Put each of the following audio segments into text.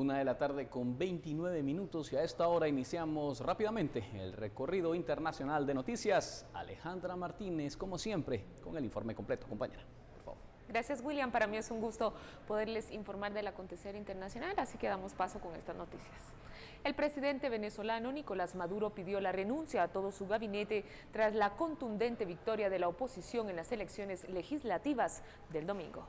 1:29 y a esta hora iniciamos rápidamente el recorrido internacional de noticias. Alejandra Martínez, como siempre, con el informe completo. Compañera, por favor. Gracias, William. Para mí es un gusto poderles informar del acontecer internacional, así que damos paso con estas noticias. El presidente venezolano Nicolás Maduro pidió la renuncia a todo su gabinete tras la contundente victoria de la oposición en las elecciones legislativas del domingo.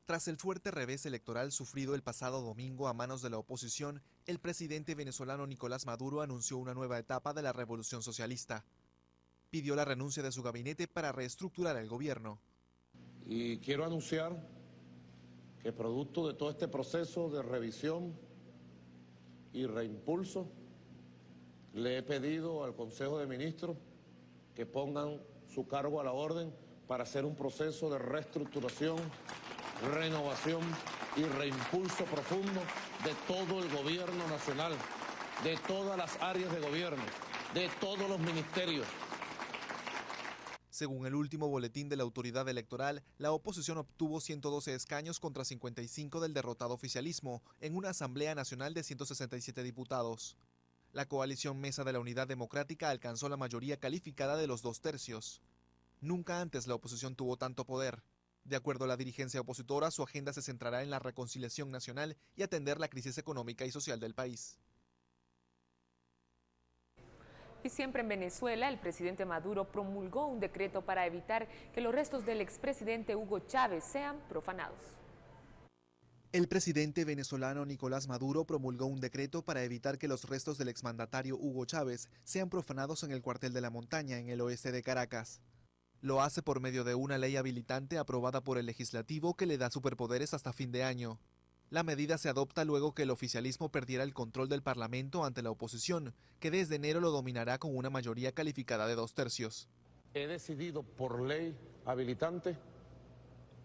Tras el fuerte revés electoral sufrido el pasado domingo a manos de la oposición, el presidente venezolano Nicolás Maduro anunció una nueva etapa de la revolución socialista. Pidió la renuncia de su gabinete para reestructurar el gobierno. Y quiero anunciar que producto de todo este proceso de revisión y reimpulso, le he pedido al Consejo de Ministros que pongan su cargo a la orden para hacer un proceso de reestructuración, renovación y reimpulso profundo de todo el gobierno nacional, de todas las áreas de gobierno, de todos los ministerios. Según el último boletín de la autoridad electoral, la oposición obtuvo 112 escaños contra 55 del derrotado oficialismo en una Asamblea Nacional de 167 diputados. La coalición Mesa de la Unidad Democrática alcanzó la mayoría calificada de los 2/3. Nunca antes la oposición tuvo tanto poder. De acuerdo a la dirigencia opositora, su agenda se centrará en la reconciliación nacional y atender la crisis económica y social del país. Y siempre en Venezuela, el presidente Maduro promulgó un decreto para evitar que los restos del expresidente Hugo Chávez sean profanados. El presidente venezolano Nicolás Maduro promulgó un decreto para evitar que los restos del exmandatario Hugo Chávez sean profanados en el cuartel de la Montaña, en el oeste de Caracas. Lo hace por medio de una ley habilitante aprobada por el legislativo que le da superpoderes hasta fin de año. La medida se adopta luego que el oficialismo perdiera el control del Parlamento ante la oposición, que desde enero lo dominará con una mayoría calificada de 2/3. He decidido por ley habilitante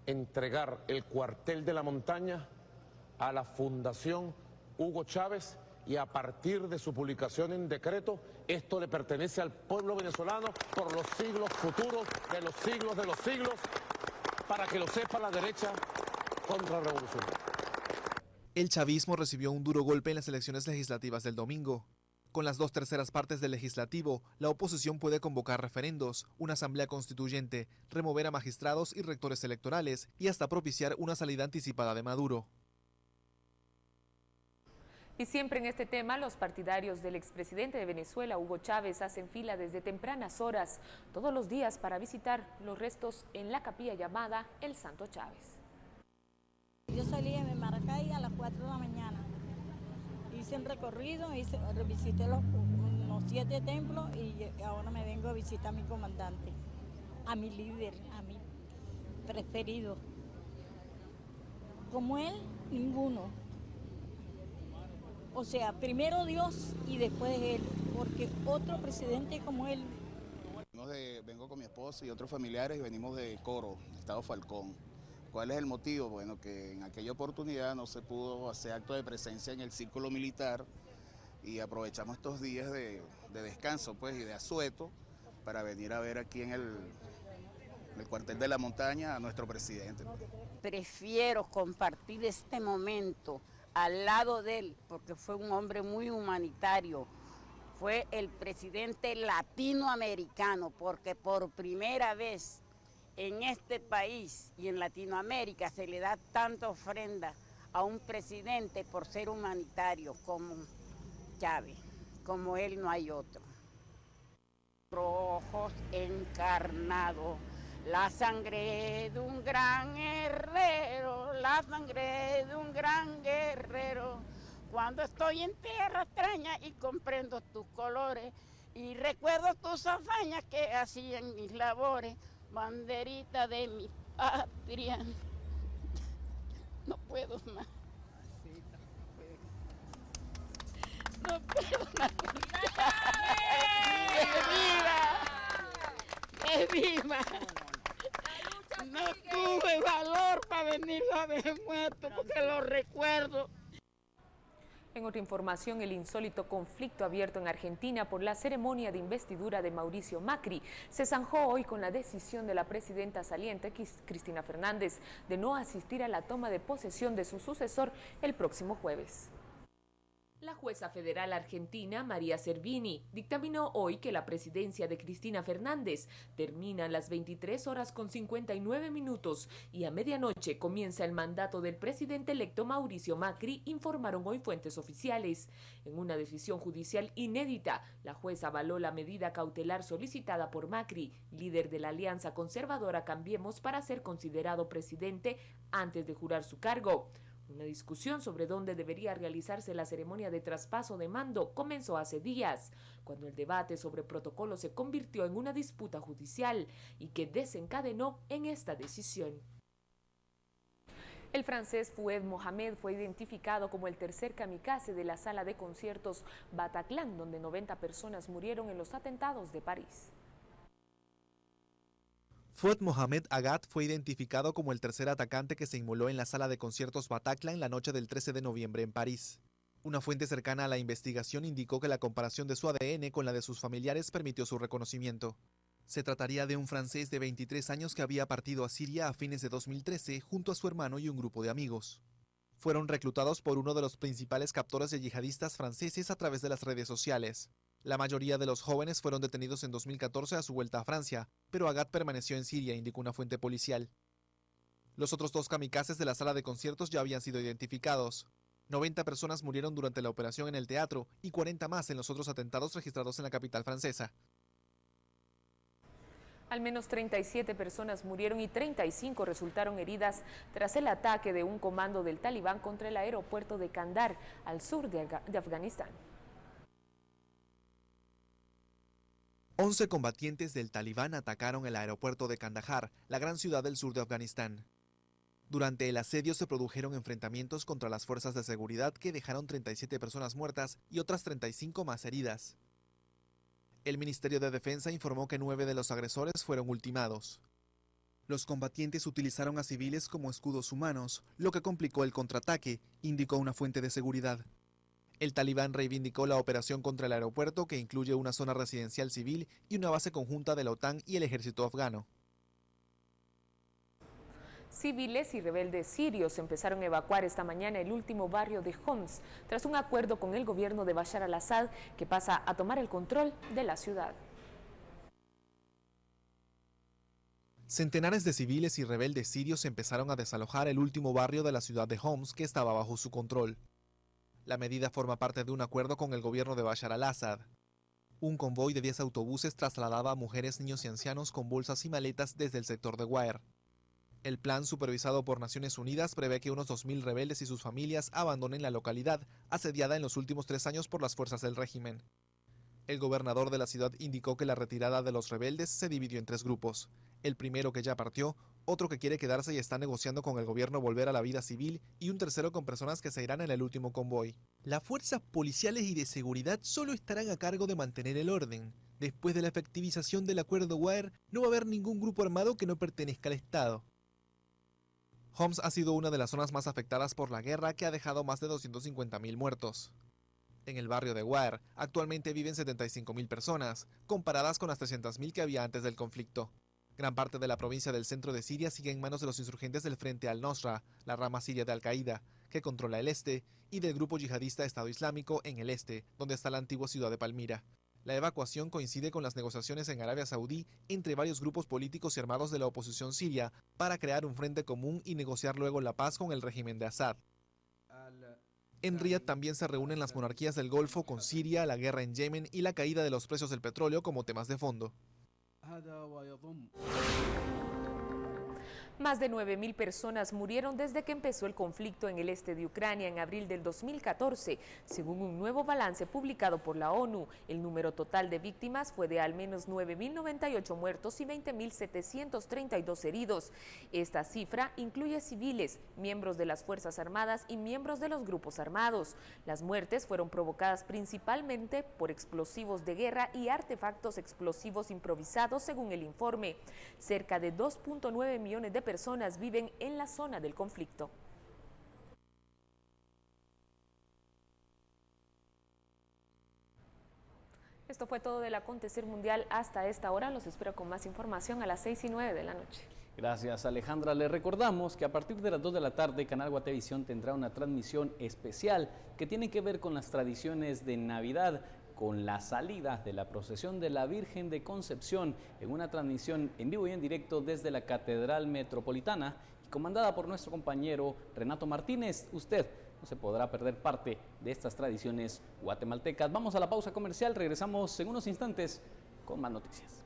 entregar el cuartel de la Montaña a la Fundación Hugo Chávez y a partir de su publicación en decreto, esto le pertenece al pueblo venezolano por los siglos futuros de los siglos, para que lo sepa la derecha contra la revolución. El chavismo recibió un duro golpe en las elecciones legislativas del domingo. Con las 2/3 partes del legislativo, la oposición puede convocar referendos, una asamblea constituyente, remover a magistrados y rectores electorales y hasta propiciar una salida anticipada de Maduro. Y siempre en este tema, los partidarios del expresidente de Venezuela, Hugo Chávez, hacen fila desde tempranas horas, todos los días, para visitar los restos en la capilla llamada El Santo Chávez. Yo salí de Maracay a las 4 de la mañana. Hice un recorrido, visité los 7 templos y ahora me vengo a visitar a mi comandante, a mi líder, a mi preferido. Como él, ninguno. O sea, primero Dios y después él, porque otro presidente como él. Vengo con mi esposa y otros familiares y venimos de Coro, Estado Falcón. ¿Cuál es el motivo? Bueno, que en aquella oportunidad no se pudo hacer acto de presencia en el círculo militar y aprovechamos estos días de descanso pues, y de asueto para venir a ver aquí en el cuartel de la Montaña a nuestro presidente. Prefiero compartir este momento al lado de él, porque fue un hombre muy humanitario, fue el presidente latinoamericano, porque por primera vez en este país y en Latinoamérica se le da tanta ofrenda a un presidente por ser humanitario como Chávez, como él no hay otro. Rojos encarnados, la sangre de un gran guerrero, la sangre de un gran guerrero. Cuando estoy en tierra extraña y comprendo tus colores y recuerdo tus hazañas que hacía en mis labores, banderita de mi patria. No puedo más. No puedo más. ¡Que viva! No tuve valor para venir a ver muerto porque lo recuerdo. En otra información, el insólito conflicto abierto en Argentina por la ceremonia de investidura de Mauricio Macri se zanjó hoy con la decisión de la presidenta saliente, Cristina Fernández, de no asistir a la toma de posesión de su sucesor el próximo jueves. La jueza federal argentina, María Servini, dictaminó hoy que la presidencia de Cristina Fernández termina a las 23:59 y a medianoche comienza el mandato del presidente electo Mauricio Macri, informaron hoy fuentes oficiales. En una decisión judicial inédita, la jueza avaló la medida cautelar solicitada por Macri, líder de la alianza conservadora Cambiemos, para ser considerado presidente antes de jurar su cargo. Una discusión sobre dónde debería realizarse la ceremonia de traspaso de mando comenzó hace días, cuando el debate sobre protocolo se convirtió en una disputa judicial y que desencadenó en esta decisión. El francés Fouad Mohamed fue identificado como el tercer kamikaze de la sala de conciertos Bataclan, donde 90 personas murieron en los atentados de París. Fouad Mohamed Agat fue identificado como el tercer atacante que se inmoló en la sala de conciertos Bataclan la noche del 13 de noviembre en París. Una fuente cercana a la investigación indicó que la comparación de su ADN con la de sus familiares permitió su reconocimiento. Se trataría de un francés de 23 años que había partido a Siria a fines de 2013 junto a su hermano y un grupo de amigos. Fueron reclutados por uno de los principales captores de yihadistas franceses a través de las redes sociales. La mayoría de los jóvenes fueron detenidos en 2014 a su vuelta a Francia, pero Agat permaneció en Siria, indicó una fuente policial. Los otros dos kamikazes de la sala de conciertos ya habían sido identificados. 90 personas murieron durante la operación en el teatro y 40 más en los otros atentados registrados en la capital francesa. Al menos 37 personas murieron y 35 resultaron heridas tras el ataque de un comando del Talibán contra el aeropuerto de Kandahar, al sur de Afganistán. 11 combatientes del Talibán atacaron el aeropuerto de Kandahar, la gran ciudad del sur de Afganistán. Durante el asedio se produjeron enfrentamientos contra las fuerzas de seguridad que dejaron 37 personas muertas y otras 35 más heridas. El Ministerio de Defensa informó que 9 de los agresores fueron ultimados. Los combatientes utilizaron a civiles como escudos humanos, lo que complicó el contraataque, indicó una fuente de seguridad. El Talibán reivindicó la operación contra el aeropuerto, que incluye una zona residencial civil y una base conjunta de la OTAN y el ejército afgano. Civiles y rebeldes sirios empezaron a evacuar esta mañana el último barrio de Homs, tras un acuerdo con el gobierno de Bashar al-Assad, que pasa a tomar el control de la ciudad. Centenares de civiles y rebeldes sirios empezaron a desalojar el último barrio de la ciudad de Homs, que estaba bajo su control. La medida forma parte de un acuerdo con el gobierno de Bashar al-Assad. Un convoy de 10 autobuses trasladaba a mujeres, niños y ancianos con bolsas y maletas desde el sector de Waer. El plan, supervisado por Naciones Unidas, prevé que unos 2.000 rebeldes y sus familias abandonen la localidad, asediada en los últimos 3 años por las fuerzas del régimen. El gobernador de la ciudad indicó que la retirada de los rebeldes se dividió en 3 grupos. El primero, que ya partió, otro que quiere quedarse y está negociando con el gobierno volver a la vida civil, y un tercero con personas que se irán en el último convoy. Las fuerzas policiales y de seguridad solo estarán a cargo de mantener el orden. Después de la efectivización del acuerdo Waer, no va a haber ningún grupo armado que no pertenezca al Estado. Homs ha sido una de las zonas más afectadas por la guerra, que ha dejado más de 250.000 muertos. En el barrio de Waer actualmente viven 75.000 personas, comparadas con las 300.000 que había antes del conflicto. Gran parte de la provincia del centro de Siria sigue en manos de los insurgentes del Frente al-Nusra, la rama siria de Al-Qaeda, que controla el este, y del grupo yihadista Estado Islámico en el este, donde está la antigua ciudad de Palmira. La evacuación coincide con las negociaciones en Arabia Saudí entre varios grupos políticos y armados de la oposición siria para crear un frente común y negociar luego la paz con el régimen de Assad. En Riad también se reúnen las monarquías del Golfo con Siria, la guerra en Yemen y la caída de los precios del petróleo como temas de fondo. Más de 9.000 personas murieron desde que empezó el conflicto en el este de Ucrania en abril del 2014. Según un nuevo balance publicado por la ONU, el número total de víctimas fue de al menos 9.098 muertos y 20.732 heridos. Esta cifra incluye civiles, miembros de las Fuerzas Armadas y miembros de los grupos armados. Las muertes fueron provocadas principalmente por explosivos de guerra y artefactos explosivos improvisados, según el informe. Cerca de 2.9 millones de personas viven en la zona del conflicto. Esto fue todo del acontecer mundial hasta esta hora. Los espero con más información a las 6:09 de la noche. Gracias, Alejandra. Le recordamos que a partir de las 2 de la tarde, Canal Guatevisión tendrá una transmisión especial que tiene que ver con las tradiciones de Navidad, con la salida de la procesión de la Virgen de Concepción en una transmisión en vivo y en directo desde la Catedral Metropolitana, comandada por nuestro compañero Renato Martínez. Usted no se podrá perder parte de estas tradiciones guatemaltecas. Vamos a la pausa comercial, regresamos en unos instantes con más noticias.